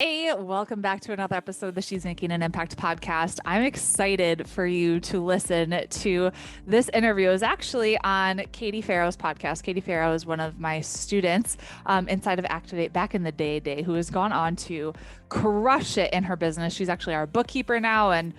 Hey, welcome back to another episode of the She's Making an Impact podcast. I'm excited for you to listen to this interview. It's actually on Katie Ferro's podcast. Katie Ferro is one of my students inside of Activate back in the day, who has gone on to crush it in her business. She's actually our bookkeeper now and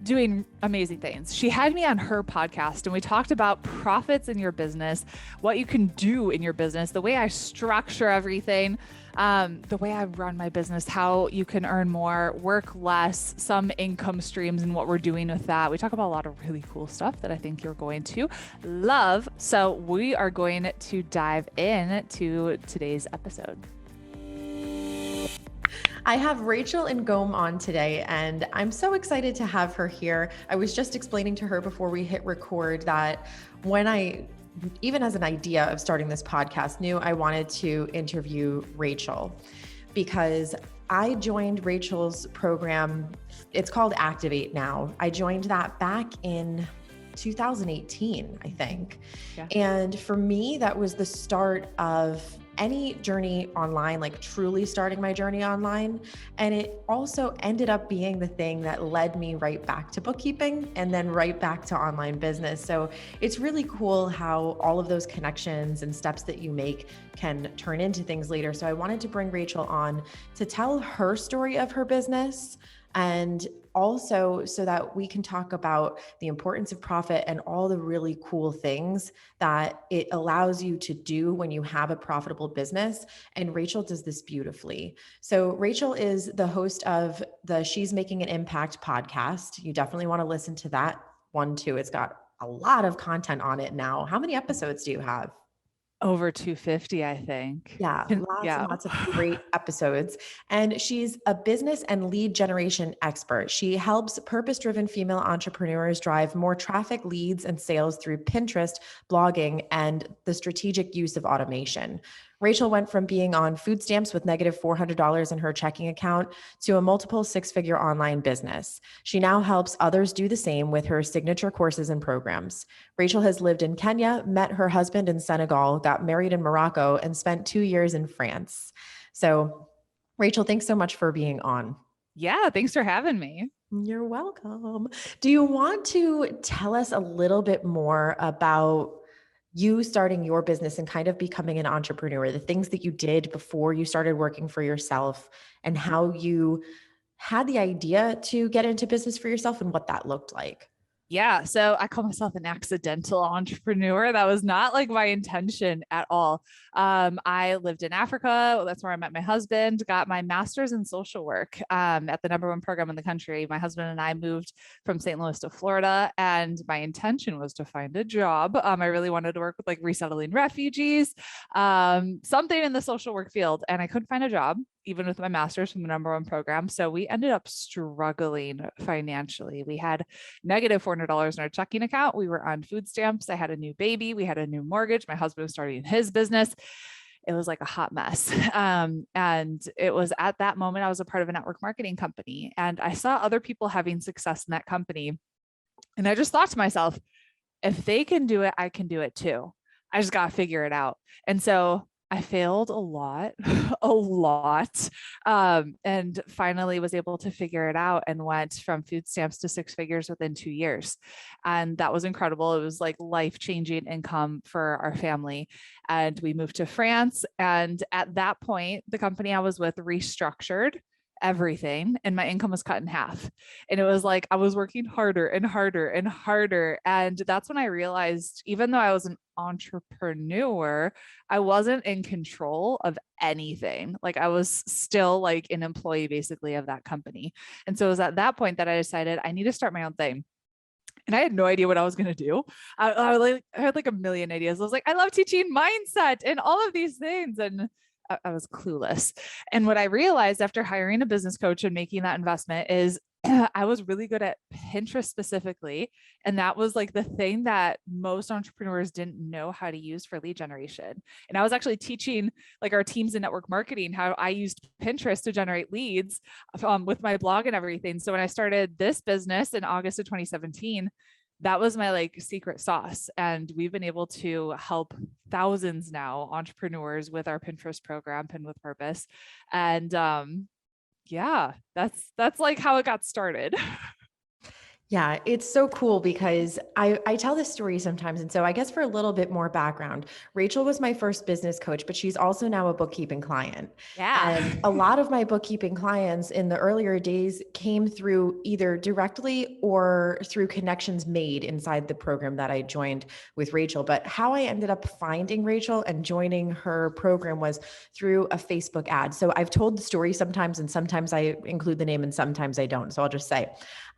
doing amazing things. She had me on her podcast and we talked about profits in your business, what you can do in your business, the way I structure everything, the way I run my business, how you can earn more, work less, some income streams, and what we're doing with that. We talk about a lot of really cool stuff that I think you're going to love. So we are going to dive in to today's episode. I have Rachel and Ngom on today, and I'm so excited to have her here. I was just explaining to her before we hit record that when I, even as an idea of starting this podcast, knew I wanted to interview Rachel because I joined Rachel's program. It's called Activate now. I joined that back in 2018, I think. Yeah. And for me, that was the start of any journey online, like truly starting my journey online. And it also ended up being the thing that led me right back to bookkeeping and then right back to online business. So it's really cool how all of those connections and steps that you make can turn into things later. So I wanted to bring Rachel on to tell her story of her business, and also so that we can talk about the importance of profit and all the really cool things that it allows you to do when you have a profitable business. And Rachel does this beautifully. So Rachel is the host of the She's Making an Impact podcast. You definitely want to listen to that one too. It's got a lot of content on it now. How many episodes do you have? Over 250, I think. Yeah, lots and lots of great episodes. And she's a business and lead generation expert. She helps purpose-driven female entrepreneurs drive more traffic, leads, and sales through Pinterest, blogging, and the strategic use of automation. Rachel went from being on food stamps with negative $400 in her checking account to a multiple six-figure online business. She now helps others do the same with her signature courses and programs. Rachel has lived in Kenya, met her husband in Senegal, got married in Morocco, and spent 2 years in France. So, Rachel, thanks so much for being on. Yeah, thanks for having me. You're welcome. Do you want to tell us a little bit more about you starting your business and kind of becoming an entrepreneur, the things that you did before you started working for yourself, and how you had the idea to get into business for yourself and what that looked like? Yeah. So I call myself an accidental entrepreneur. That was not like my intention at all. I lived in Africa. That's where I met my husband, got my master's in social work at the #1 program in the country. My husband and I moved from St. Louis to Florida, and my intention was to find a job. I really wanted to work with like resettling refugees, something in the social work field, and I couldn't find a job even with my master's from the #1 program. So we ended up struggling financially. We had negative $400 in our checking account. We were on food stamps. I had a new baby. We had a new mortgage. My husband was starting his business. It was like a hot mess. And it was at that moment, I was a part of a network marketing company, and I saw other people having success in that company. And I just thought to myself, if they can do it, I can do it too. I just got to figure it out. And so I failed a lot, and finally was able to figure it out and went from food stamps to six figures within 2 years. And that was incredible. It was like life-changing income for our family. And we moved to France. And at that point, the company I was with restructured everything, and my income was cut in half. And it was like I was working harder and harder and harder. And that's when I realized, even though I was an entrepreneur, I wasn't in control of anything. Like I was still like an employee basically of that company. And so it was at that point that I decided I need to start my own thing. And I had no idea what I was going to do. I had like a million ideas. I was like, I love teaching mindset and all of these things. And I was clueless. And what I realized after hiring a business coach and making that investment is I was really good at Pinterest specifically. And that was like the thing that most entrepreneurs didn't know how to use for lead generation. And I was actually teaching like our teams in network marketing how I used Pinterest to generate leads with my blog and everything. So when I started this business in August of 2017, that was my like secret sauce. And we've been able to help thousands now entrepreneurs with our Pinterest program, Pin with Purpose. And Yeah, that's like how it got started. Yeah, it's so cool because I tell this story sometimes. And so I guess for a little bit more background, Rachel was my first business coach, but she's also now a bookkeeping client. Yeah. And a lot of my bookkeeping clients in the earlier days came through either directly or through connections made inside the program that I joined with Rachel. But how I ended up finding Rachel and joining her program was through a Facebook ad. So I've told the story sometimes, and sometimes I include the name and sometimes I don't. So I'll just say,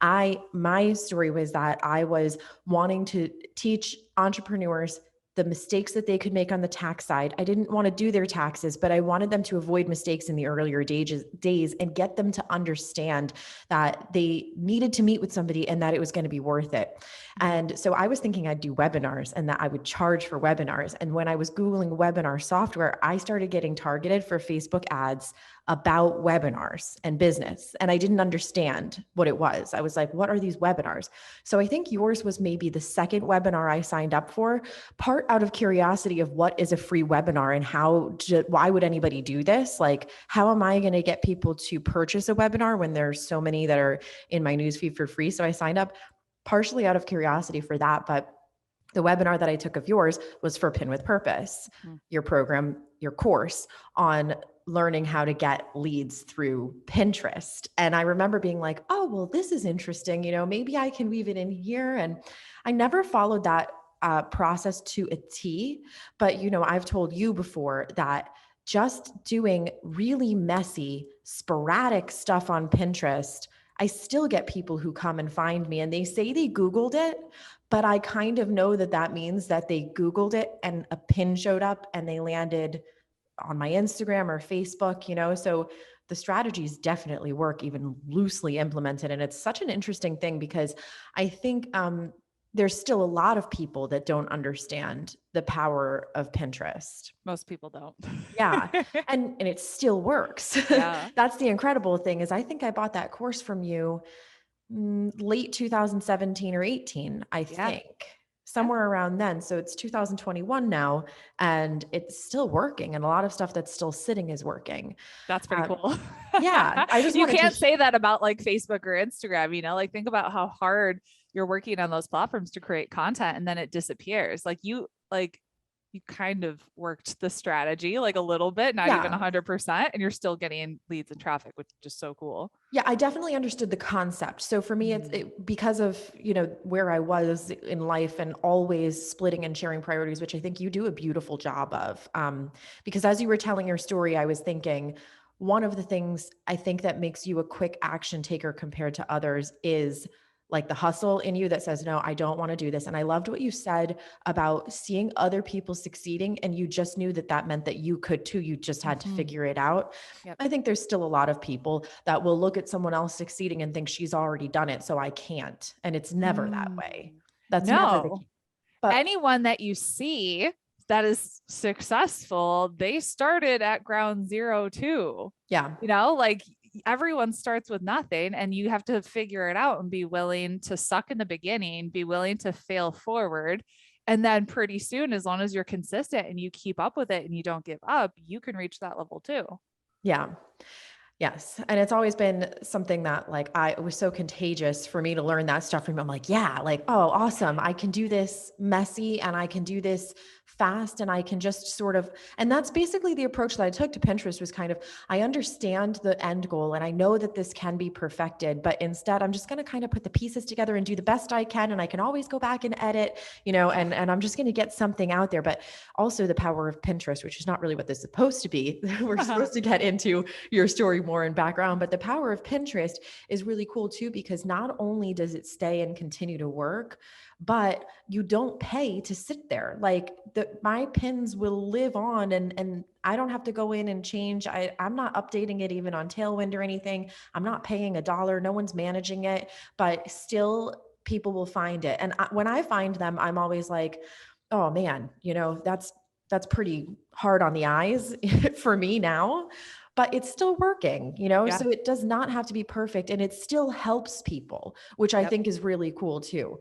my story was that I was wanting to teach entrepreneurs the mistakes that they could make on the tax side. I didn't want to do their taxes, but I wanted them to avoid mistakes in the earlier days and get them to understand that they needed to meet with somebody and that it was going to be worth it. And so I was thinking I'd do webinars and that I would charge for webinars. And when I was Googling webinar software, I started getting targeted for Facebook ads about webinars and business. And I didn't understand what it was. I was like, what are these webinars? So I think yours was maybe the second webinar I signed up for, part out of curiosity of what is a free webinar and why would anybody do this? Like, how am I going to get people to purchase a webinar when there's so many that are in my newsfeed for free? So I signed up partially out of curiosity for that. But the webinar that I took of yours was for Pin with Purpose, your program, your course on learning how to get leads through Pinterest. And I remember being like, oh, well, this is interesting. Maybe I can weave it in here. And I never followed that process to a T. But, I've told you before that just doing really messy, sporadic stuff on Pinterest, I still get people who come and find me and they say they Googled it, but I kind of know that that means that they Googled it and a pin showed up and they landed on my Instagram or Facebook, so the strategies definitely work even loosely implemented. And it's such an interesting thing because I think there's still a lot of people that don't understand the power of Pinterest. Most people don't. Yeah. And it still works. Yeah. That's the incredible thing is I think I bought that course from you late 2017 or 18, I Yeah. think, Yeah. somewhere around then. So it's 2021 now, and it's still working. And a lot of stuff that's still sitting is working. That's pretty cool. Yeah. I just You wanted can't say that about like Facebook or Instagram, like think about how hard you're working on those platforms to create content and then it disappears. You kind of worked the strategy like a little bit, not even 100%, and you're still getting leads and traffic, which is just so cool. Yeah, I definitely understood the concept. So for me, it's because of, where I was in life and always splitting and sharing priorities, which I think you do a beautiful job of. Because as you were telling your story, I was thinking one of the things I think that makes you a quick action taker compared to others is like the hustle in you that says, no, I don't want to do this. And I loved what you said about seeing other people succeeding. And you just knew that that meant that you could too. You just had to figure it out. Yep. I think there's still a lot of people that will look at someone else succeeding and think she's already done it, so I can't. And it's never that way. That's never the case. But anyone that you see that is successful, they started at ground zero too. Yeah. Everyone starts with nothing and you have to figure it out and be willing to suck in the beginning, be willing to fail forward. And then pretty soon, as long as you're consistent and you keep up with it and you don't give up, you can reach that level too. Yeah. Yes. And it's always been something that it was so contagious for me to learn that stuff from you. I'm like, yeah, oh, awesome. I can do this messy and I can do this fast and I can just sort of, and that's basically the approach that I took to Pinterest was kind of, I understand the end goal and I know that this can be perfected, but instead I'm just going to kind of put the pieces together and do the best I can. And I can always go back and edit, and I'm just going to get something out there. But also the power of Pinterest, which is not really what this is supposed to be. We're supposed to get into your story more in background, but the power of Pinterest is really cool too, because not only does it stay and continue to work, but you don't pay to sit there. My pins will live on and I don't have to go in and change. I'm not updating it even on Tailwind or anything. I'm not paying $1. No one's managing it, but still people will find it. And when I find them, I'm always like, oh man, that's pretty hard on the eyes for me now, but it's still working, so it does not have to be perfect and it still helps people, which I think is really cool too.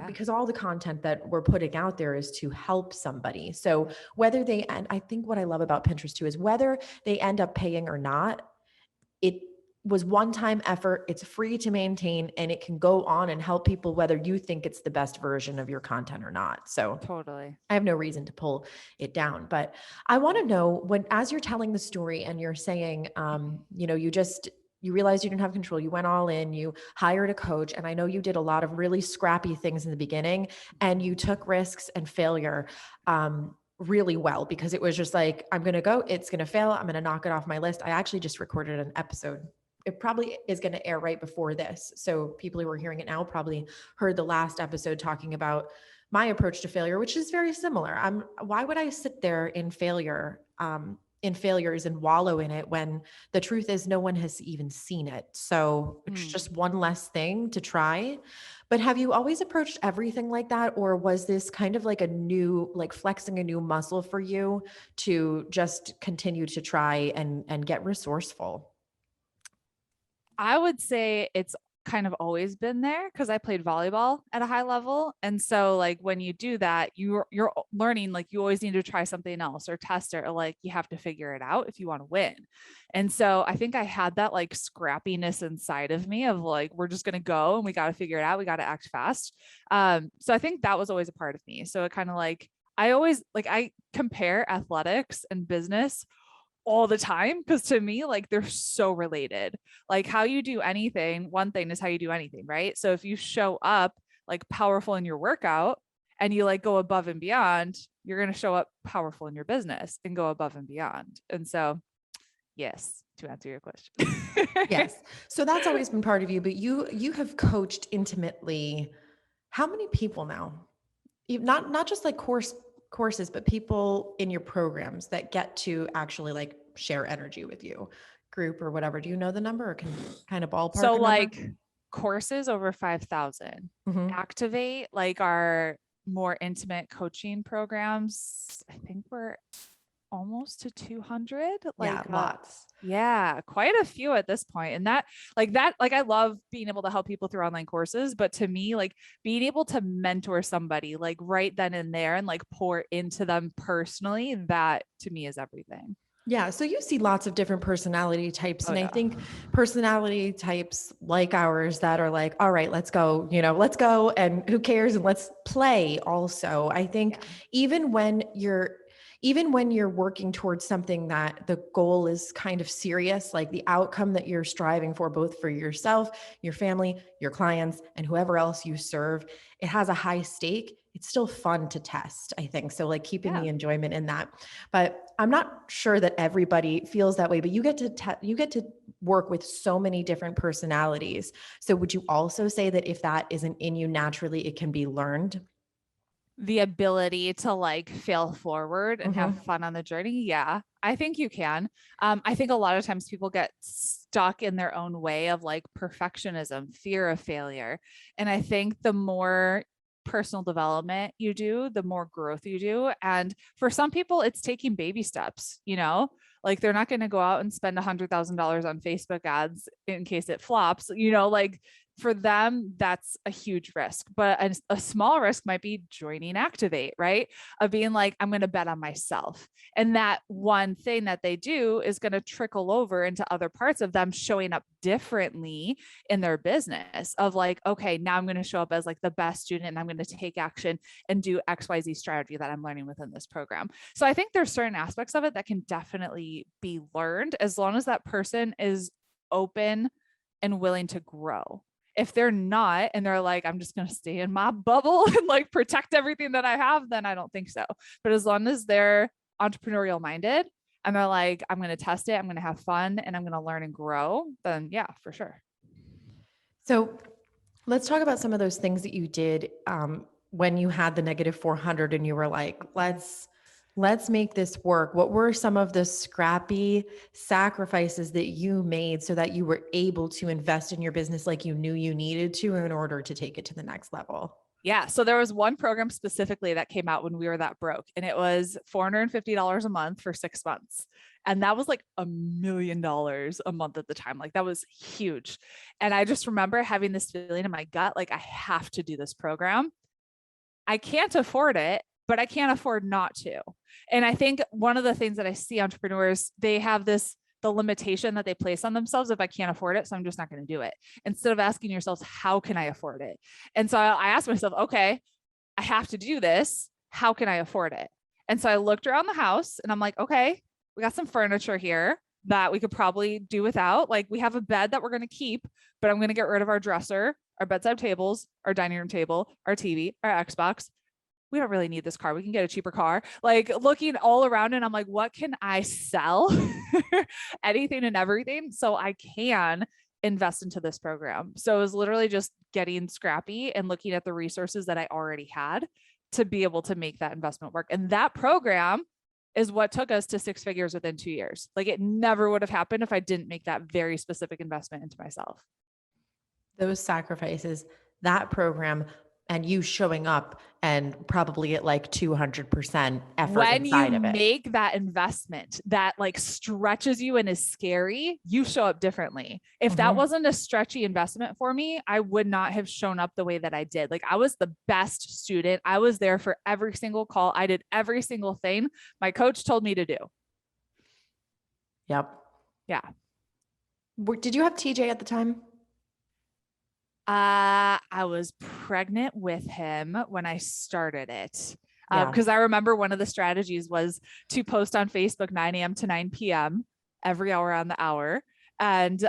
Because all the content that we're putting out there is to help somebody. So and I think what I love about Pinterest too is whether they end up paying or not, it was one-time effort. It's free to maintain, and it can go on and help people whether you think it's the best version of your content or not. So Totally. I have no reason to pull it down. But I want to know, when, as you're telling the story and you're saying, you realized you didn't have control, you went all in, you hired a coach. And I know you did a lot of really scrappy things in the beginning, and you took risks and failure really well, because it was just like, I'm going to go, it's going to fail, I'm going to knock it off my list. I actually just recorded an episode. It probably is going to air right before this. So people who are hearing it now probably heard the last episode talking about my approach to failure, which is very similar. Why would I sit there in failures and wallow in it when the truth is no one has even seen it? So it's just one less thing to try. But have you always approached everything like that? Or was this kind of like flexing a new muscle for you to just continue to try and get resourceful? I would say it's kind of always been there because I played volleyball at a high level. And so like when you do that, you're learning, like you always need to try something else or test it, or like you have to figure it out if you want to win. And so I think I had that like scrappiness inside of me of like, we're just going to go and we got to figure it out. We got to act fast. So I think that was always a part of me. So it kind of like, I compare athletics and business all the time, because to me, like they're so related. Like how you do anything, one thing is how you do anything, right? So if you show up like powerful in your workout and you like go above and beyond, you're going to show up powerful in your business and go above and beyond. And so, yes, to answer your question. Yes. So that's always been part of you, but you have coached intimately how many people now? Not just like courses, but people in your programs that get to actually like share energy with you, group or whatever. Do you know the number, or can kind of ballpark So a number? like courses over 5,000, Activate, like our more intimate coaching programs, I think we're almost to 200. Yeah, lots. Yeah, quite a few at this point. And that, I love being able to help people through online courses, but to me, like being able to mentor somebody like right then and there and like pour into them personally, that to me is everything. Yeah. So you see lots of different personality types. Oh, And I yeah. think personality types like ours that are like, all right, let's go, let's go, and who cares? And let's play also. I think even when you're working towards something that the goal is kind of serious, like the outcome that you're striving for, both for yourself, your family, your clients, and whoever else you serve, it has a high stake. It's still fun to test, I think. So like keeping the enjoyment in that. But I'm not sure that everybody feels that way, but you get to work with so many different personalities. So would you also say that if that isn't in you naturally, it can be learned? The ability to like fail forward and have fun on the journey. Yeah, I think you can. I think a lot of times people get stuck in their own way of like perfectionism, fear of failure. And I think the more personal development you do, the more growth you do. And for some people, it's taking baby steps, like they're not going to go out and spend $100,000 on Facebook ads in case it flops, like for them, that's a huge risk. But a small risk might be joining Activate, right? Of being like, I'm going to bet on myself. And that one thing that they do is going to trickle over into other parts of them showing up differently in their business of like, okay, now I'm going to show up as like the best student and I'm going to take action and do XYZ strategy that I'm learning within this program. So I think there's certain aspects of it that can definitely be learned as long as that person is open and willing to grow. If they're not, and they're like, I'm just going to stay in my bubble and like protect everything that I have, then I don't think so. But as long as they're entrepreneurial minded and they're like, I'm going to test it, I'm going to have fun, and I'm going to learn and grow, then yeah, for sure. So let's talk about some of those things that you did when you had the negative 400 and you were like, let's make this work. What were some of the scrappy sacrifices that you made so that you were able to invest in your business like you knew you needed to in order to take it to the next level? Yeah. So there was one program specifically that came out when we were that broke, and it was $450 a month for 6 months. And that was like $1 million a month at the time. Like that was huge. And I just remember having this feeling in my gut, like I have to do this program. I can't afford it, but I can't afford not to. And I think one of the things that I see entrepreneurs, they have this the limitation that they place on themselves. If I can't afford it, so I'm just not going to do it, instead of asking yourselves, how can I afford it? And so I asked myself, okay, I have to do this. How can I afford it? And so I looked around the house and I'm like, okay, we got some furniture here that we could probably do without. Like, we have a bed that we're going to keep, but I'm going to get rid of our dresser, our bedside tables, our dining room table, our TV, our Xbox. We don't really need this car. We can get a cheaper car. Like, looking all around, and I'm like, what can I sell? Anything and everything, so I can invest into this program. So it was literally just getting scrappy and looking at the resources that I already had to be able to make that investment work. And that program is what took us to six figures within 2 years. Like, it never would have happened if I didn't make that very specific investment into myself. Those sacrifices, that program, and you showing up and probably at like 200% effort When you inside of it. make that investment that like stretches you and is scary, you show up differently. If that wasn't a stretchy investment for me, I would not have shown up the way that I did. Like, I was the best student. I was there for every single call. I did every single thing my coach told me to do. Yep. Yeah. Did you have TJ at the time? I was pregnant with him when I started it. Yeah. Because I remember one of the strategies was to post on Facebook 9 a.m. to 9 p.m. every hour on the hour. And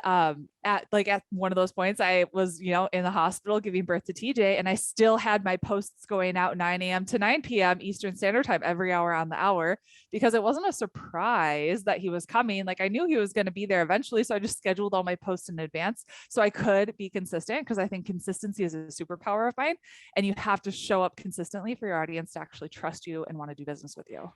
at one of those points, I was, in the hospital giving birth to TJ, and I still had my posts going out 9 a.m. to 9 p.m. Eastern Standard Time every hour on the hour, because it wasn't a surprise that he was coming. Like, I knew he was going to be there eventually. So I just scheduled all my posts in advance so I could be consistent, because I think consistency is a superpower of mine, and you have to show up consistently for your audience to actually trust you and want to do business with you.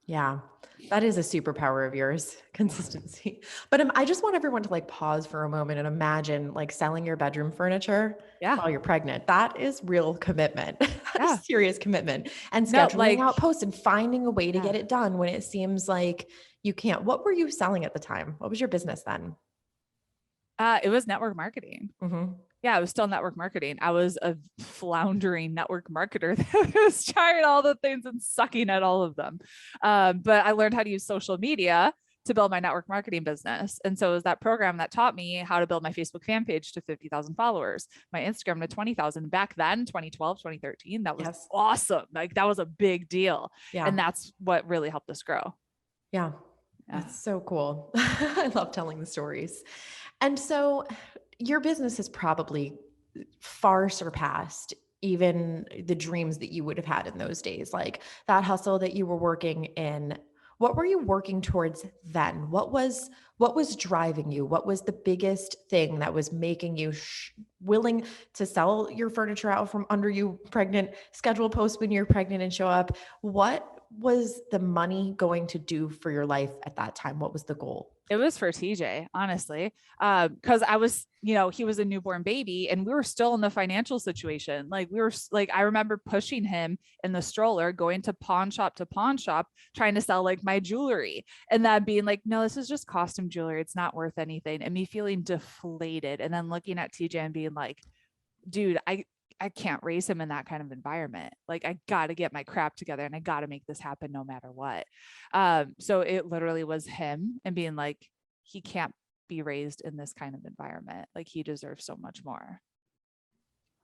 Yeah, that is a superpower of yours, consistency. But I just want everyone to like pause for a moment and imagine like selling your bedroom furniture while you're pregnant. That is real commitment. That is serious commitment. And scheduling out posts and finding a way to get it done when it seems like you can't. What were you selling at the time? What was your business then? It was network marketing. Yeah, I was still network marketing. I was a floundering network marketer that was trying all the things and sucking at all of them. But I learned how to use social media to build my network marketing business. And so it was that program that taught me how to build my Facebook fan page to 50,000 followers, my Instagram to 20,000. Back then, 2012, 2013, that was awesome. Like, that was a big deal. Yeah. And that's what really helped us grow. Yeah. That's so cool. I love telling the stories. And so your business has probably far surpassed even the dreams that you would have had in those days, like that hustle that you were working in. What were you working towards then? What was driving you? What was the biggest thing that was making you willing to sell your furniture out from under you pregnant, schedule posts when you're pregnant and show up? What was the money going to do for your life at that time? What was the goal? It was for TJ, honestly, because I was, he was a newborn baby and we were still in the financial situation. Like, I remember pushing him in the stroller, going to pawn shop, trying to sell like my jewelry, and that being like, no, this is just costume jewelry. It's not worth anything. And me feeling deflated, and then looking at TJ and being like, dude, I can't raise him in that kind of environment. Like, I got to get my crap together and I got to make this happen no matter what. So it literally was him and being like, he can't be raised in this kind of environment. Like, he deserves so much more.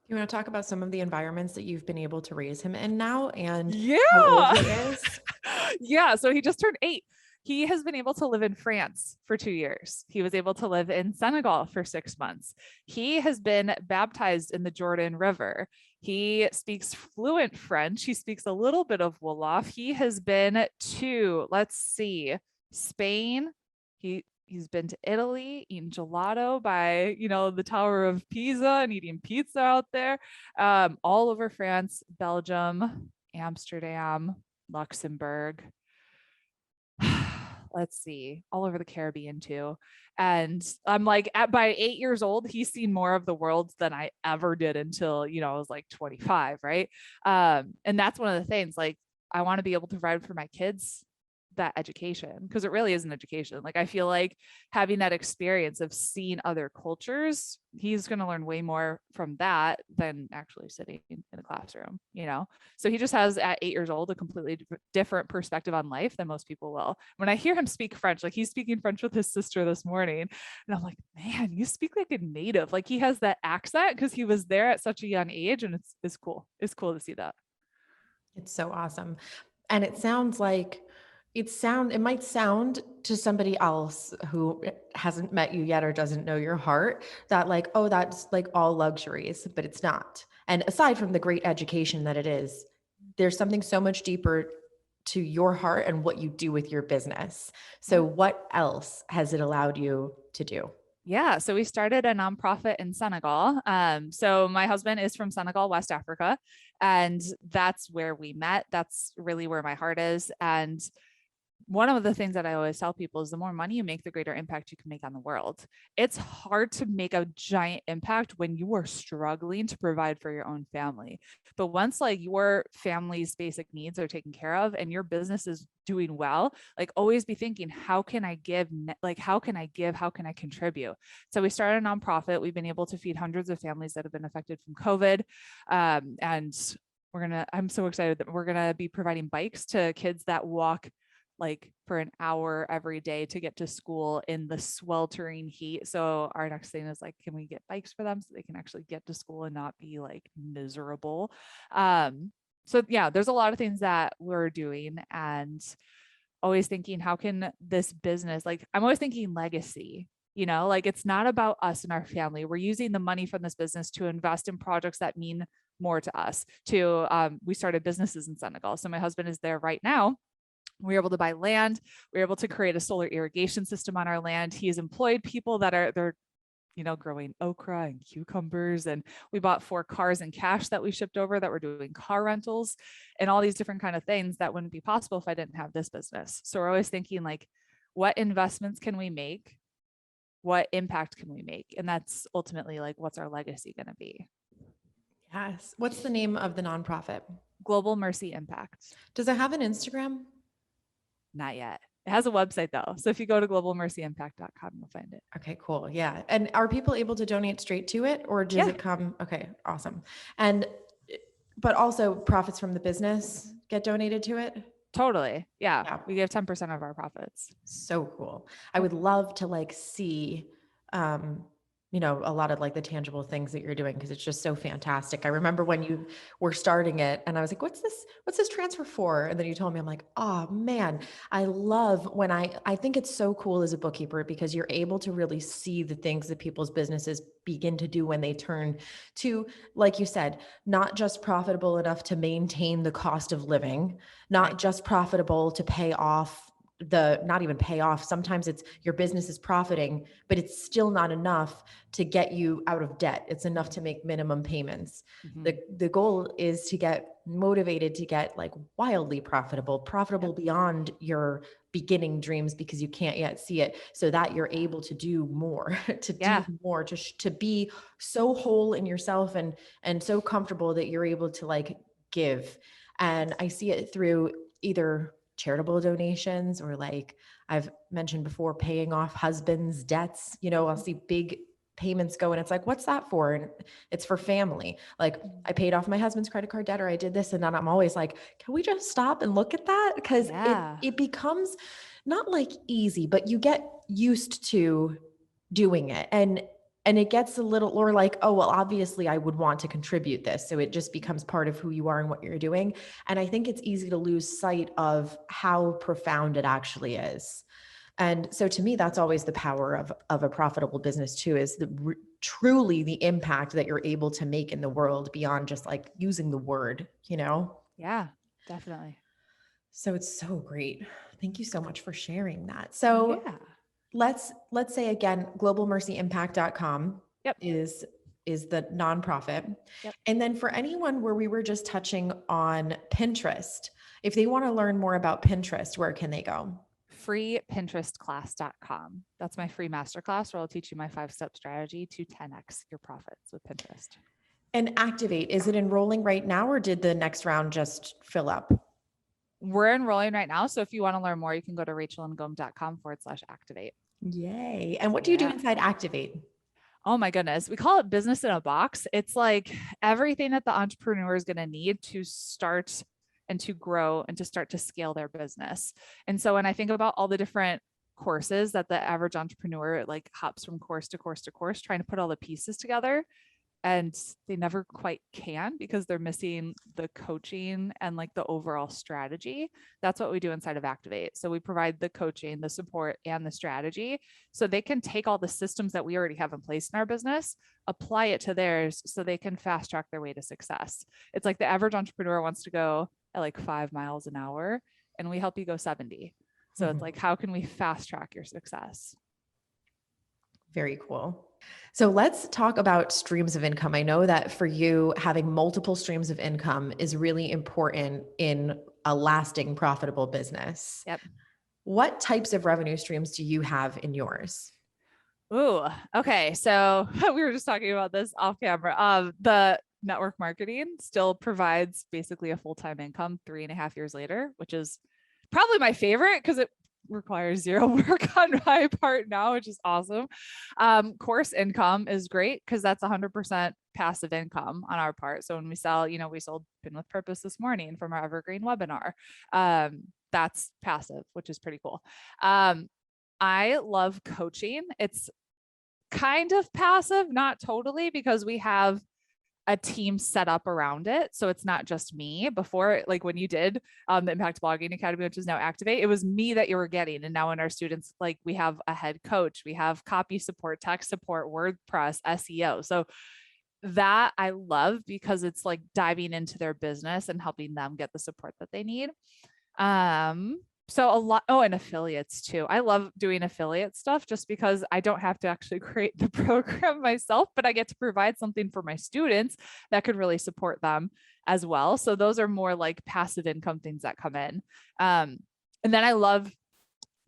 You want to talk about some of the environments that you've been able to raise him in now, and how old he is? Yeah. So he just turned 8. He has been able to live in France for 2 years. He was able to live in Senegal for 6 months. He has been baptized in the Jordan River. He speaks fluent French. He speaks a little bit of Wolof. He has been to, Spain. He's been to Italy, eating gelato by, the Tower of Pisa and eating pizza out there, all over France, Belgium, Amsterdam, Luxembourg. All over the Caribbean too. And I'm like, by 8 years old, he's seen more of the world than I ever did until, I was like 25. Right. And that's one of the things, like, I want to be able to provide for my kids that education, because it really is an education. Like, I feel like having that experience of seeing other cultures, he's going to learn way more from that than actually sitting in a classroom, So he just has, at 8 years old, a completely different perspective on life than most people will. When I hear him speak French, like he's speaking French with his sister this morning, and I'm like, man, you speak like a native. Like, he has that accent because he was there at such a young age, and it's cool. It's cool to see that. It's so awesome. And it sounds like it might sound to somebody else who hasn't met you yet or doesn't know your heart that like, oh, that's like all luxuries, but it's not. And aside from the great education that it is, there's something so much deeper to your heart and what you do with your business. So what else has it allowed you to do? Yeah, so we started a nonprofit in Senegal. So my husband is from Senegal, West Africa, and that's where we met. That's really where my heart is. And one of the things that I always tell people is the more money you make, the greater impact you can make on the world. It's hard to make a giant impact when you are struggling to provide for your own family. But once like your family's basic needs are taken care of and your business is doing well, like always be thinking, how can I give? Like, how can I give? How can I contribute? So we started a nonprofit. We've been able to feed hundreds of families that have been affected from COVID. And I'm so excited that we're going to be providing bikes to kids that walk like for an hour every day to get to school in the sweltering heat. So our next thing is like, can we get bikes for them so they can actually get to school and not be like miserable? So yeah, there's a lot of things that we're doing, and always thinking, how can this business, like I'm always thinking legacy, like it's not about us and our family. We're using the money from this business to invest in projects that mean more to us. We started businesses in Senegal. So my husband is there right now. We were able to buy land. We were able to create a solar irrigation system on our land. He's employed people they're growing okra and cucumbers. And we bought 4 cars in cash that we shipped over, that we're doing car rentals and all these different kind of things that wouldn't be possible if I didn't have this business. So we're always thinking like, what investments can we make? What impact can we make? And that's ultimately like, what's our legacy going to be? Yes. What's the name of the nonprofit? Global Mercy Impact. Does it have an Instagram? Not yet. It has a website though. So if you go to globalmercyimpact.com, you'll find it. Okay, cool. Yeah. And are people able to donate straight to it, or does it come? Okay, awesome. But also profits from the business get donated to it? Totally. Yeah. We give 10% of our profits. So cool. I would love to like see, a lot of like the tangible things that you're doing, because it's just so fantastic. I remember when you were starting it and I was like, what's this transfer for? And then you told me, I'm like, oh man, I love when I think it's so cool as a bookkeeper, because you're able to really see the things that people's businesses begin to do when they turn to, like you said, not just profitable enough to maintain the cost of living, not just profitable to pay off not even pay off. Sometimes it's your business is profiting, but it's still not enough to get you out of debt. It's enough to make minimum payments. Mm-hmm. The goal is to get motivated to get like wildly profitable beyond your beginning dreams, because you can't yet see it, so that you're able to do more, do more, to be so whole in yourself and so comfortable that you're able to like give. And I see it through either charitable donations, or like I've mentioned before, paying off husband's debts. I'll see big payments go and it's like, what's that for? And it's for family. Like, I paid off my husband's credit card debt, or I did this. And then I'm always like, can we just stop and look at that? Because it becomes not like easy, but you get used to doing it. And it gets a little, or like, oh, well, obviously I would want to contribute this. So it just becomes part of who you are and what you're doing. And I think it's easy to lose sight of how profound it actually is. And so to me, that's always the power of a profitable business too, is truly the impact that you're able to make in the world beyond just like using the word, Yeah, definitely. So it's so great. Thank you so much for sharing that. So let's say again, globalmercyimpact.com is the nonprofit. Yep. And then for anyone where we were just touching on Pinterest, if they want to learn more about Pinterest, where can they go? freepinterestclass.com. That's my free masterclass where I'll teach you my 5-step strategy to 10x your profits with Pinterest. And Activate, is it enrolling right now, or did the next round just fill up? We're enrolling right now. So if you want to learn more, you can go to rachelandgom.com/activate. Yay. And what do you do Yeah. inside Activate? Oh my goodness. We call it business in a box. It's like everything that the entrepreneur is going to need to start and to grow and to start to scale their business. And so when I think about all the different courses that the average entrepreneur like hops from course to course to course, trying to put all the pieces together, and they never quite can because they're missing the coaching and like the overall strategy. That's what we do inside of Activate. So we provide the coaching, the support, and the strategy so they can take all the systems that we already have in place in our business, apply it to theirs so they can fast track their way to success. It's like the average entrepreneur wants to go at like 5 miles an hour and we help you go 70. So it's like, how can we fast track your success? Very cool. So let's talk about streams of income. I know that for you, having multiple streams of income is really important in a lasting, profitable business. Yep. What types of revenue streams do you have in yours? Ooh, okay. So we were just talking about this off camera. The network marketing still provides basically a full-time income 3.5 years later, which is probably my favorite because it requires zero work on my part now, which is awesome. Course income is great because that's 100% passive income on our part. So when we sell, we sold Pin with Purpose this morning from our Evergreen webinar. That's passive, which is pretty cool. I love coaching. It's kind of passive, not totally, because we have a team set up around it. So it's not just me. Before, like when you did the Impact Blogging Academy, which is now Activate, it was me that you were getting. And now in our students, like we have a head coach, we have copy support, tech support, WordPress, SEO. So that I love because it's like diving into their business and helping them get the support that they need. So a lot, and affiliates too. I love doing affiliate stuff just because I don't have to actually create the program myself, but I get to provide something for my students that could really support them as well. So those are more like passive income things that come in. And then I love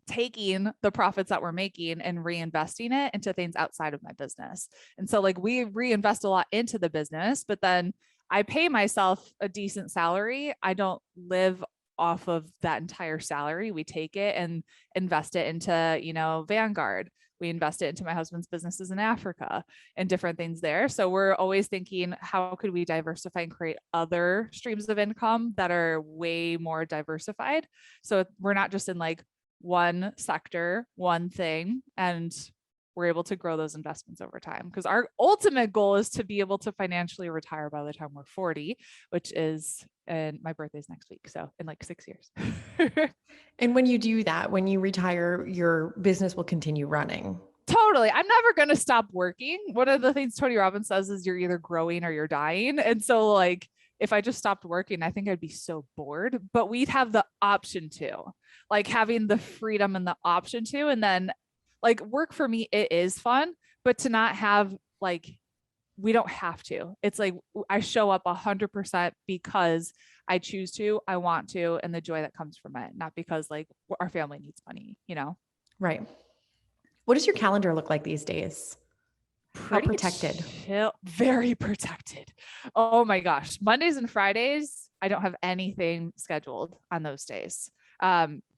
taking the profits that we're making and reinvesting it into things outside of my business. And so like we reinvest a lot into the business, but then I pay myself a decent salary. I don't live off of that entire salary. We take it and invest it into, Vanguard. We invest it into my husband's businesses in Africa and different things there. So we're always thinking, how could we diversify and create other streams of income that are way more diversified? So we're not just in like one sector, one thing, and we're able to grow those investments over time. Because our ultimate goal is to be able to financially retire by the time we're 40, which is, and my birthday's next week. So in like 6 years. And when you do that, when you retire, your business will continue running. Totally. I'm never going to stop working. One of the things Tony Robbins says is you're either growing or you're dying. And so like, if I just stopped working, I think I'd be so bored, but we'd have the option to, like having the freedom and the option to, and then like work for me, it is fun, but to not have like, we don't have to. It's like I show up 100% because I choose to, I want to, and the joy that comes from it, not because like our family needs money, Right. What does your calendar look like these days? How protected? Very protected. Oh my gosh. Mondays and Fridays, I don't have anything scheduled on those days.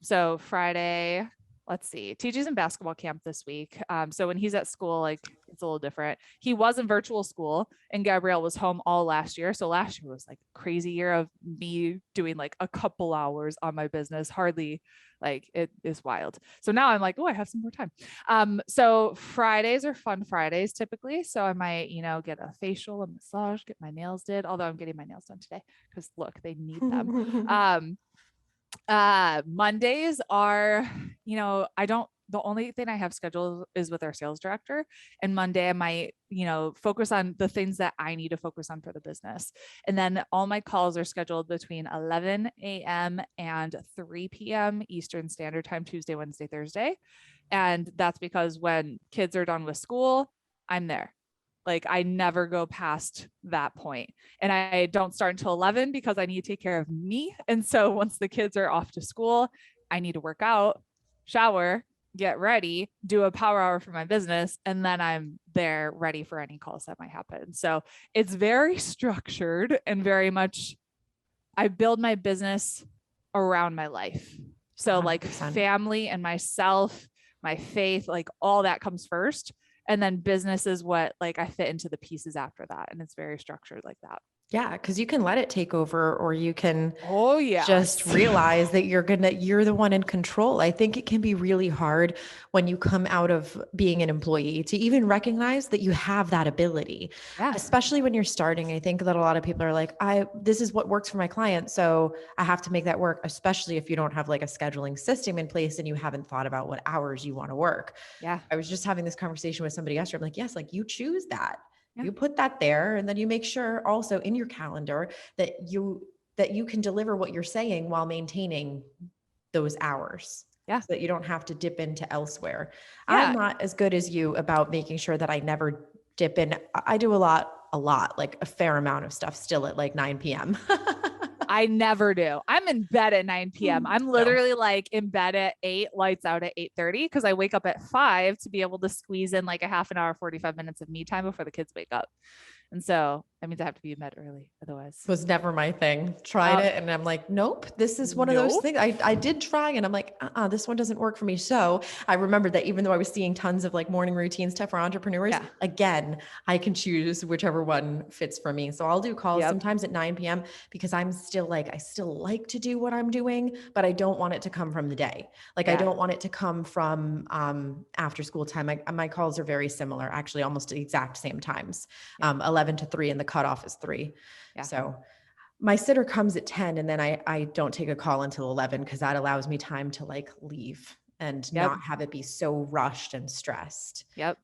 So Friday, let's see, TJ's in basketball camp this week. So when he's at school, like it's a little different. He was in virtual school and Gabrielle was home all last year. So last year was like a crazy year of me doing like a couple hours on my business, hardly, like it is wild. So now I'm like, oh, I have some more time. So Fridays are fun Fridays typically. So I might, get a facial, a massage, get my nails did, although I'm getting my nails done today because look, they need them. Mondays are, the only thing I have scheduled is with our sales director, and Monday I might, focus on the things that I need to focus on for the business. And then all my calls are scheduled between 11 a.m. and 3 p.m. Eastern Standard Time, Tuesday, Wednesday, Thursday. And that's because when kids are done with school, I'm there. Like I never go past that point. And I don't start until 11 because I need to take care of me. And so once the kids are off to school, I need to work out, shower, get ready, do a power hour for my business. And then I'm there ready for any calls that might happen. So it's very structured and very much, I build my business around my life. So like 100%. family and myself, my faith, like all that comes first. And then business is what like I fit into the pieces after that. And it's very structured like that. Yeah, because you can let it take over, or you can Oh, just yes. realize that you're the one in control. I think it can be really hard when you come out of being an employee to even recognize that you have that ability, Yeah. especially when you're starting. I think that a lot of people are like, this is what works for my client, so I have to make that work, especially if you don't have like a scheduling system in place and you haven't thought about what hours you want to work. Yeah. I was just having this conversation with somebody yesterday. I'm like, yes, like you choose that. Yeah. You put that there, and then you make sure also in your calendar that you can deliver what you're saying while maintaining those hours. Yeah. So that you don't have to dip into elsewhere. I'm Yeah. not as good as you about making sure that I never dip in. I do a lot, like a fair amount of stuff still at like 9 p.m. I never do. I'm in bed at 9 p.m. I'm No. literally like in bed at 8, lights out at 8:30 because I wake up at 5 to be able to squeeze in like a half an hour, 45 minutes of me time before the kids wake up. And so that means I have to be in bed early. Otherwise, Was never my thing. Tried it and I'm like, nope, this is one of those nope. things. I did try and I'm like, this one doesn't work for me. So I remembered that even though I was seeing tons of like morning routine stuff for entrepreneurs, Yeah. again, I can choose whichever one fits for me. So I'll do calls Yep. sometimes at 9 p.m. because I still like to do what I'm doing, but I don't want it to come from the day. Like I Yeah. don't want it to come from after school time. My calls are very similar, actually almost the exact same times, Yeah. 11 to 3 and the cutoff is 3. Yeah. So my sitter comes at 10 and then I don't take a call until 11 because that allows me time to like leave and Yep. not have it be so rushed and stressed. Yep.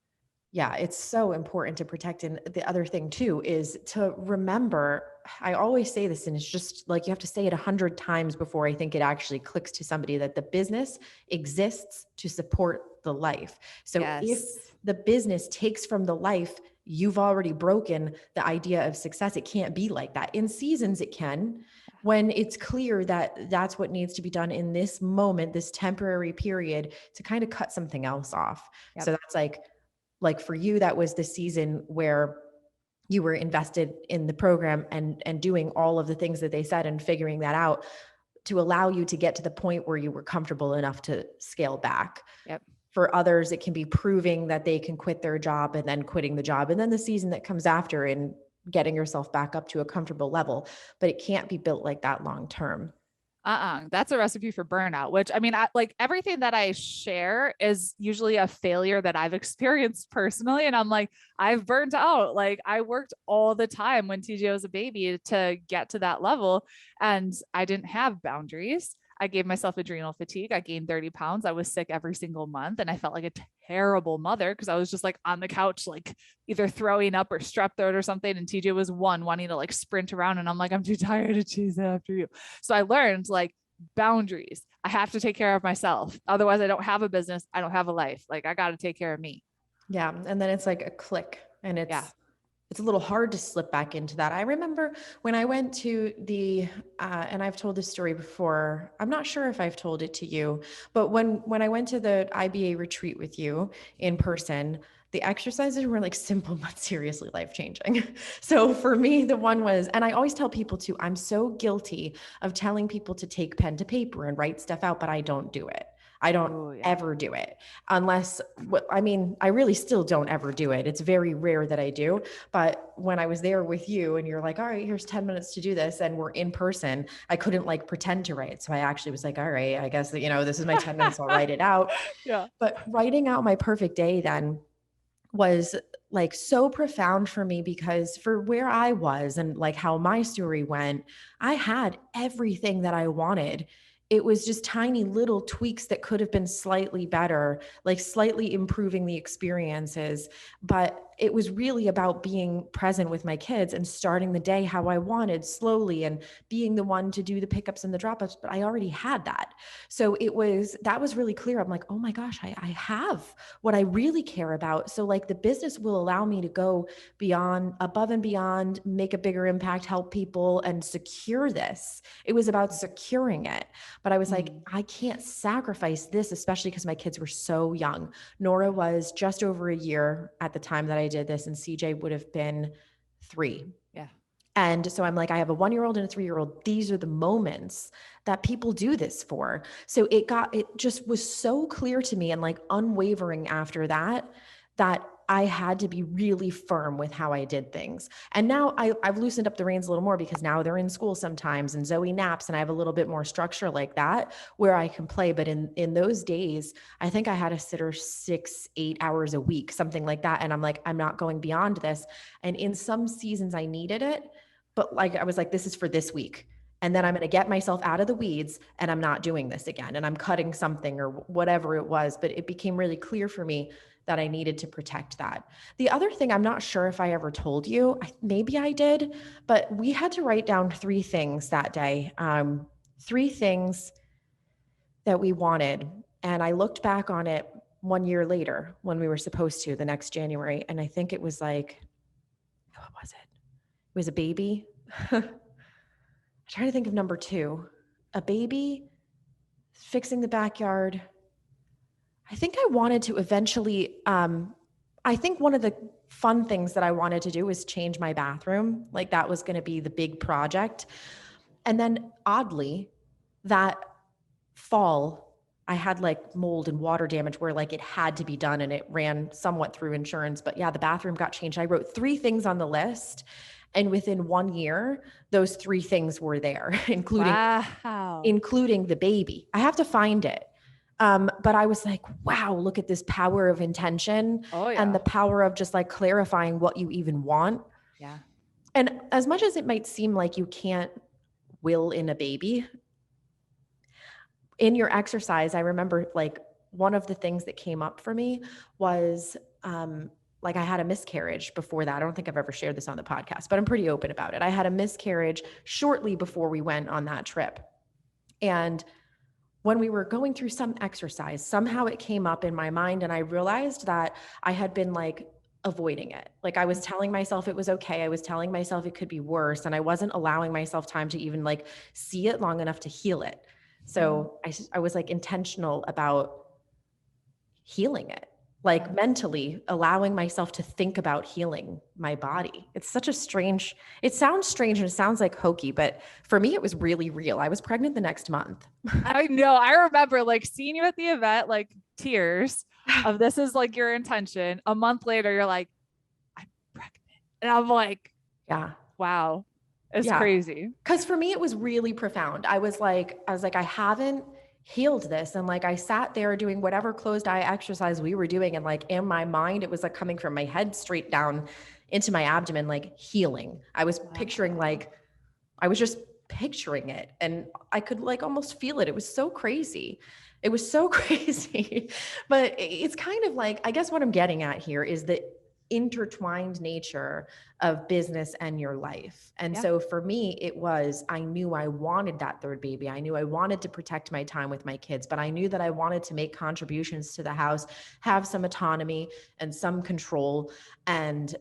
Yeah, it's so important to protect. And the other thing too is to remember, I always say this, and it's just like you have to say it 100 times before I think it actually clicks to somebody, that the business exists to support the life. So if Yes. the business takes from the life, you've already broken the idea of success. It can't be like that. In seasons, it can, when it's clear that that's what needs to be done in this moment, this temporary period, to kind of cut something else off. Yep. So that's like for you, that was the season where you were invested in the program and doing all of the things that they said and figuring that out to allow you to get to the point where you were comfortable enough to scale back. Yep. For others, it can be proving that they can quit their job and then quitting the job. And then the season that comes after and getting yourself back up to a comfortable level, but it can't be built like that long term. That's a recipe for burnout, which I mean, like everything that I share is usually a failure that I've experienced personally. And I'm like, I've burnt out. Like I worked all the time when TJ was a baby to get to that level. And I didn't have boundaries. I gave myself adrenal fatigue. I gained 30 pounds. I was sick every single month. And I felt like a terrible mother because I was just like on the couch, like either throwing up or strep throat or something. And TJ was wanting to like sprint around. And I'm like, I'm too tired to chase after you. So I learned like boundaries. I have to take care of myself. Otherwise, I don't have a business. I don't have a life. Like I got to take care of me. Yeah. And then it's like a click and Yeah. it's a little hard to slip back into that. I remember when I went to and I've told this story before, I'm not sure if I've told it to you, but when I went to the IBA retreat with you in person, the exercises were like simple, but seriously life-changing. So for me, the one was, and I always tell people too, I'm so guilty of telling people to take pen to paper and write stuff out, but I don't do it. I don't ever do it unless, I mean, I really still don't ever do it. It's very rare that I do. But when I was there with you and you're like, all right, here's 10 minutes to do this, and we're in person, I couldn't like pretend to write. So I actually was like, all right, I guess that, this is my 10 minutes. I'll write it out. Yeah. But writing out my perfect day then was like so profound for me, because for where I was and like how my story went, I had everything that I wanted. It was just tiny little tweaks that could have been slightly better, like slightly improving the experiences. But it was really about being present with my kids and starting the day how I wanted, slowly, and being the one to do the pickups and the drop-ups. But I already had that. So that was really clear. I'm like, oh my gosh, I have what I really care about. So like the business will allow me to go above and beyond, make a bigger impact, help people, and secure this. It was about securing it. But I was like, I can't sacrifice this, especially because my kids were so young. Nora was just over a year at the time that I did this, and CJ would have been 3. Yeah. And so I'm like, I have a 1-year-old and a 3-year-old. These are the moments that people do this for. So it just was so clear to me and like unwavering after that, that I had to be really firm with how I did things. And now I've loosened up the reins a little more because now they're in school sometimes and Zoe naps and I have a little bit more structure like that where I can play. But in those days, I think I had a sitter 6-8 hours a week, something like that. And I'm like, I'm not going beyond this. And in some seasons I needed it, but like, I was like, this is for this week. And then I'm going to get myself out of the weeds and I'm not doing this again. And I'm cutting something or whatever it was, but it became really clear for me that I needed to protect that. The other thing, I'm not sure if I ever told you, maybe I did, but we had to write down 3 things that day. 3 things that we wanted. And I looked back on it 1 year later when we were supposed to, the next January. And I think it was like, what was it? It was a baby. I'm trying to think of number 2. A baby, fixing the backyard. I think I wanted to eventually, I think one of the fun things that I wanted to do was change my bathroom. Like that was going to be the big project. And then oddly, that fall, I had like mold and water damage where like it had to be done and it ran somewhat through insurance. But yeah, the bathroom got changed. I wrote 3 things on the list. And within 1 year, those 3 things were there, including the baby. I have to find it. But I was like, wow, look at this power of intention and the power of just like clarifying what you even want. Yeah. And as much as it might seem like you can't will in a baby, in your exercise, I remember like one of the things that came up for me was, like I had a miscarriage before that. I don't think I've ever shared this on the podcast, but I'm pretty open about it. I had a miscarriage shortly before we went on that trip. And when we were going through some exercise, somehow it came up in my mind and I realized that I had been like avoiding it. Like I was telling myself it was okay. I was telling myself it could be worse. And I wasn't allowing myself time to even like see it long enough to heal it. So I was like intentional about healing it, like mentally allowing myself to think about healing my body. It's such a strange, it sounds strange and it sounds like hokey, but for me, it was really real. I was pregnant the next month. I know. I remember like seeing you at the event, like tears of this is like your intention. A month later, you're like, I'm pregnant. And I'm like, yeah, wow, it's crazy. Cause for me, it was really profound. I was like, I haven't healed this. And like, I sat there doing whatever closed eye exercise we were doing. And like in my mind, it was like coming from my head straight down into my abdomen, like healing. I was picturing like, I was just picturing it and I could like almost feel it. It was so crazy. It was so crazy. But it's kind of like, I guess what I'm getting at here is the intertwined nature of business and your life. And so for me, it was, I knew I wanted that 3rd baby. I knew I wanted to protect my time with my kids, but I knew that I wanted to make contributions to the house, have some autonomy and some control. And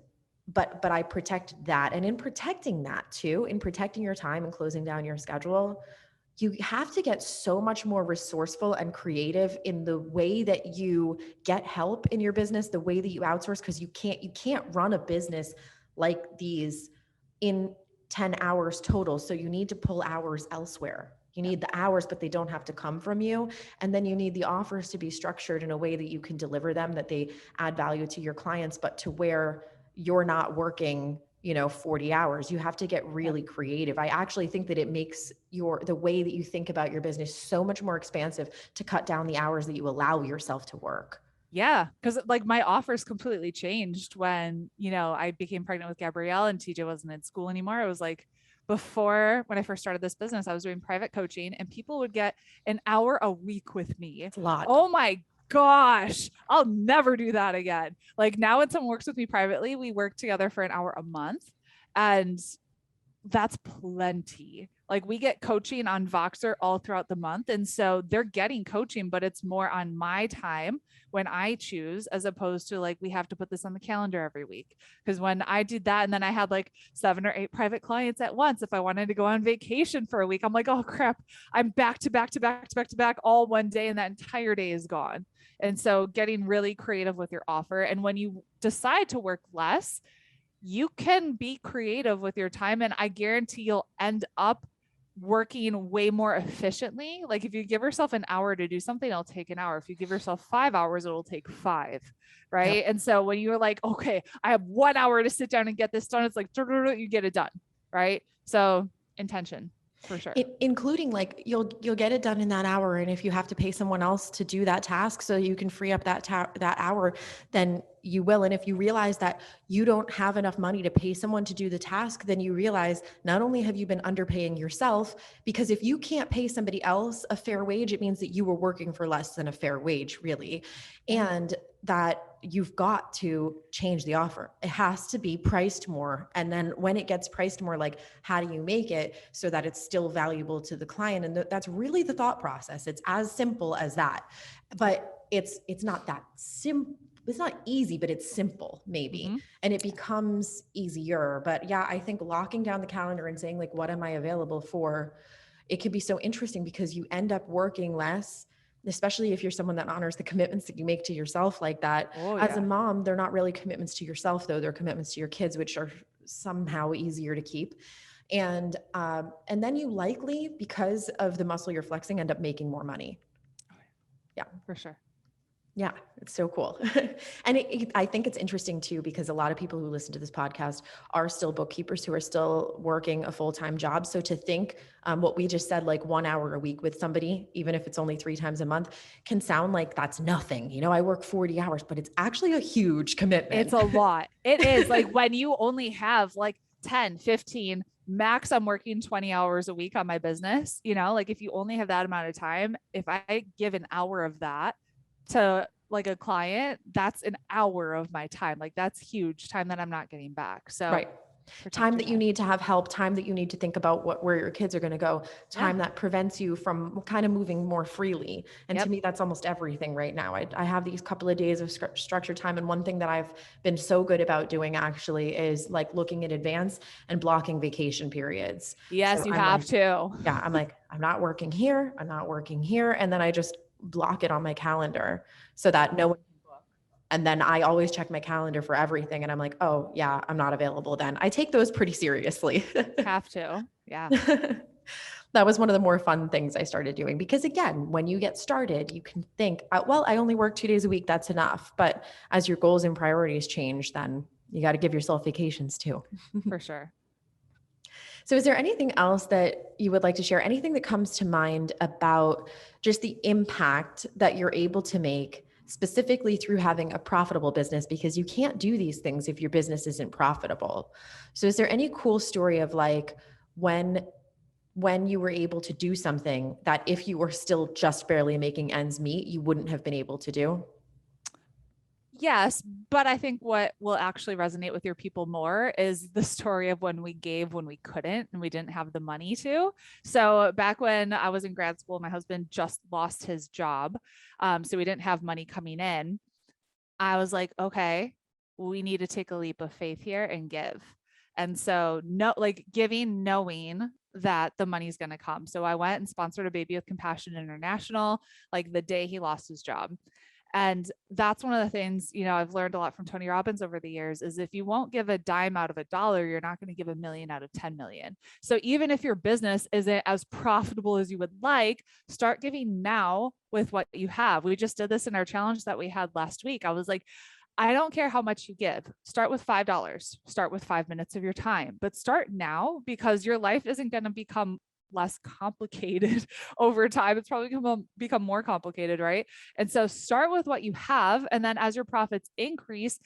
but I protected that. And in protecting that too, in protecting your time and closing down your schedule, you have to get so much more resourceful and creative in the way that you get help in your business, the way that you outsource, because you can't run a business like these in 10 hours total. So you need to pull hours elsewhere. You need the hours, but they don't have to come from you. And then you need the offers to be structured in a way that you can deliver them, that they add value to your clients, but to where you're not working 40 hours. You have to get really creative. I actually think that it makes the way that you think about your business so much more expansive to cut down the hours that you allow yourself to work. Yeah. Cause like my offers completely changed when, I became pregnant with Gabrielle and TJ wasn't in school anymore. It was like before, when I first started this business, I was doing private coaching and people would get an hour a week with me. It's a lot. Oh my gosh, I'll never do that again. Like now when someone works with me privately, we work together for an hour a month and that's plenty. Like we get coaching on Voxer all throughout the month. And so they're getting coaching, but it's more on my time when I choose, as opposed to like, we have to put this on the calendar every week. Because when I did that, and then I had like 7 or 8 private clients at once, if I wanted to go on vacation for a week, I'm like, oh crap, I'm back to back to back to back to back all one day. And that entire day is gone. And so getting really creative with your offer. And when you decide to work less, you can be creative with your time. And I guarantee you'll end up working way more efficiently. Like if you give yourself an hour to do something, it'll take an hour. If you give yourself 5 hours, it'll take 5. Right. Yep. And so when you're like, okay, I have 1 hour to sit down and get this done, it's like, you get it done. Right. So intention. For sure. Including like you'll get it done in that hour, and if you have to pay someone else to do that task so you can free up that hour, then you will. And if you realize that you don't have enough money to pay someone to do the task, then you realize not only have you been underpaying yourself, because if you can't pay somebody else a fair wage, it means that you were working for less than a fair wage, really. And that you've got to change the offer. It has to be priced more. And then when it gets priced more, like how do you make it so that it's still valuable to the client? And that's really the thought process. It's as simple as that. But it's not that simple. It's not easy, but it's simple maybe. And it becomes easier. But yeah, I think locking down the calendar and saying like, what am I available for? It could be so interesting because you end up working less, especially if you're someone that honors the commitments that you make to yourself like that. As a mom, they're not really commitments to yourself though. They're commitments to your kids, which are somehow easier to keep. And then you likely, because of the muscle you're flexing, end up making more money. Yeah, for sure. Yeah, it's so cool. And I think it's interesting too, because a lot of people who listen to this podcast are still bookkeepers who are still working a full-time job. So to think what we just said, like 1 hour a week with somebody, even if it's only 3 times a month, can sound like that's nothing. You know, I work 40 hours, but it's actually a huge commitment. It's a lot. It is like when you only have like 10, 15, max, I'm working 20 hours a week on my business. You know, like if you only have that amount of time, if I give an hour of that to like a client, that's an hour of my time. Like that's huge time that I'm not getting back. So right. Time that you need to have help, time that you need to think about where your kids are going to go, time that prevents you from kind of moving more freely. And to me, that's almost everything right now. I have these couple of days of structured time. And one thing that I've been so good about doing actually is like looking in advance and blocking vacation periods. Yes, so you have to. Yeah. I'm like, I'm not working here. I'm not working here. And then I just block it on my calendar so that no one can book. And then I always check my calendar for everything. And I'm like, oh yeah, I'm not available then. I take those pretty seriously. Have to. Yeah. That was one of the more fun things I started doing, because again, when you get started, you can think, well, I only work 2 days a week. That's enough. But as your goals and priorities change, then you got to give yourself vacations too. For sure. So is there anything else that you would like to share? Anything that comes to mind about just the impact that you're able to make specifically through having a profitable business? Because you can't do these things if your business isn't profitable. So is there any cool story of like when you were able to do something that if you were still just barely making ends meet, you wouldn't have been able to do? Yes, but I think what will actually resonate with your people more is the story of when we gave when we couldn't and we didn't have the money to. So back when I was in grad school, my husband just lost his job. So we didn't have money coming in. I was like, okay, we need to take a leap of faith here and give. And so giving, knowing that the money's going to come. So I went and sponsored a Baby with Compassion International, like the day he lost his job. And that's one of the things, I've learned a lot from Tony Robbins over the years is if you won't give a dime out of $1, you're not going to give 1 million out of 10 million. So even if your business isn't as profitable as you would like, start giving now with what you have. We just did this in our challenge that we had last week. I was like, I don't care how much you give. Start with $5. Start with 5 minutes of your time, but start now because your life isn't going to become less complicated over time. It's probably going to become more complicated, right? And so start with what you have. And then as your profits increase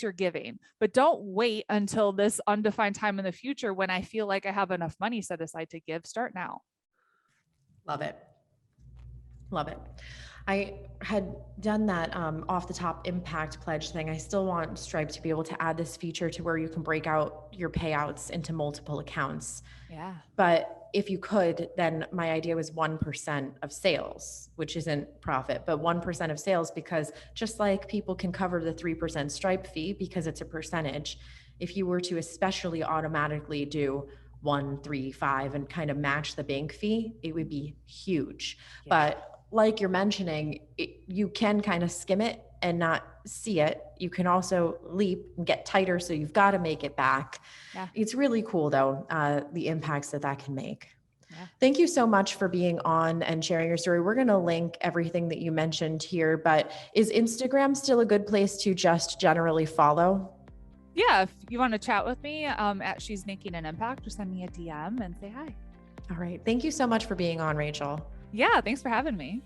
your giving, but don't wait until this undefined time in the future when I feel like I have enough money set aside to give. Start now. Love it. Love it. I had done that off the top impact pledge thing. I still want Stripe to be able to add this feature to where you can break out your payouts into multiple accounts. Yeah. But if you could, then my idea was 1% of sales, which isn't profit, but 1% of sales, because just like people can cover the 3% Stripe fee because it's a percentage, if you were to especially automatically do 1, 3, 5 and kind of match the bank fee, it would be huge. Yeah. But like you're mentioning, you can kind of skim it and not see it. You can also leap and get tighter, so you've got to make it back. Yeah. It's really cool though, the impacts that can make. Yeah. Thank you so much for being on and sharing your story. We're going to link everything that you mentioned here, but is Instagram still a good place to just generally follow? Yeah. If you want to chat with me at She's Making an Impact, just send me a DM and say hi. All right. Thank you so much for being on, Rachel. Yeah. Thanks for having me.